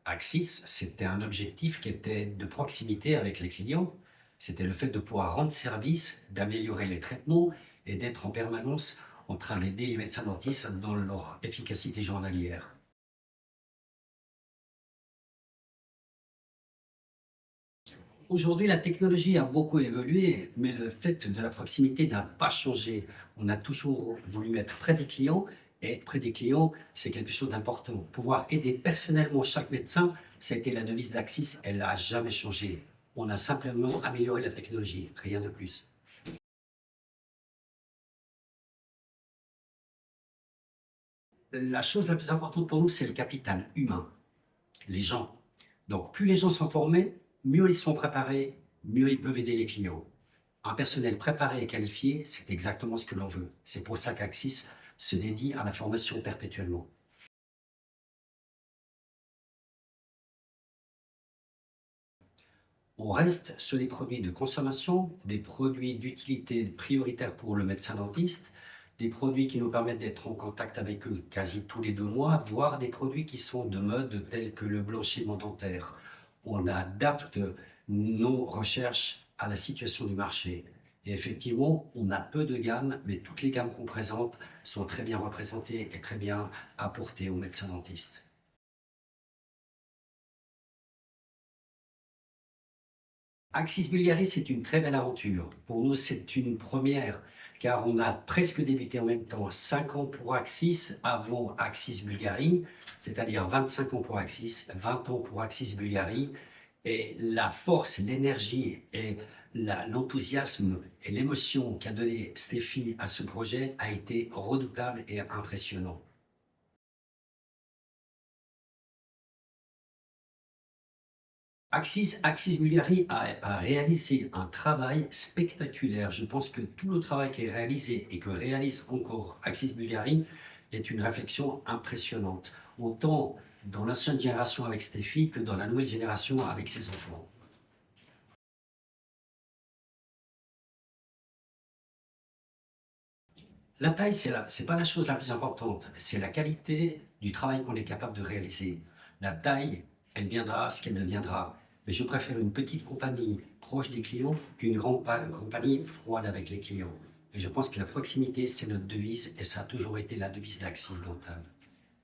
Axis, c'était un objectif qui était de proximité avec les clients. C'était le fait de pouvoir rendre service, d'améliorer les traitements et d'être en permanence en train d'aider les médecins dentistes dans leur efficacité journalière. Aujourd'hui, la technologie a beaucoup évolué, mais le fait de la proximité n'a pas changé. On a toujours voulu être près des clients, et être près des clients, c'est quelque chose d'important. Pouvoir aider personnellement chaque médecin, ça a été la devise d'Axis, elle n'a jamais changé. On a simplement amélioré la technologie, rien de plus. La chose la plus importante pour nous, c'est le capital humain, les gens. Donc, plus les gens sont formés, mieux ils sont préparés, mieux ils peuvent aider les clients. Un personnel préparé et qualifié, c'est exactement ce que l'on veut. C'est pour ça qu'Axis se dédie à la formation perpétuellement. On reste sur les produits de consommation, des produits d'utilité prioritaire pour le médecin dentiste, des produits qui nous permettent d'être en contact avec eux quasi tous les 2 mois, voire des produits qui sont de mode tels que le blanchiment dentaire. On adapte nos recherches à la situation du marché. Et effectivement, on a peu de gammes, mais toutes les gammes qu'on présente sont très bien représentées et très bien apportées aux médecins dentistes. Axis Bulgarie, c'est une très belle aventure. Pour nous, c'est une première, car on a presque débuté en même temps. 5 ans pour Axis avant Axis Bulgarie, c'est-à-dire 25 ans pour Axis, 20 ans pour Axis Bulgarie. Et la force, l'énergie et l'enthousiasme et l'émotion qu'a donné Stéphie à ce projet a été redoutable et impressionnant. Axis Bulgarie a réalisé un travail spectaculaire. Je pense que tout le travail qui est réalisé et que réalise encore Axis Bulgarie est une réflexion impressionnante, autant dans l'ancienne génération avec Stéphie que dans la nouvelle génération avec ses enfants. La taille, c'est pas la chose la plus importante, c'est la qualité du travail qu'on est capable de réaliser. La taille, elle viendra ce qu'elle deviendra. Mais je préfère une petite compagnie proche des clients qu'une grande compagnie froide avec les clients. Et je pense que la proximité, c'est notre devise et ça a toujours été la devise d'Axis Dental.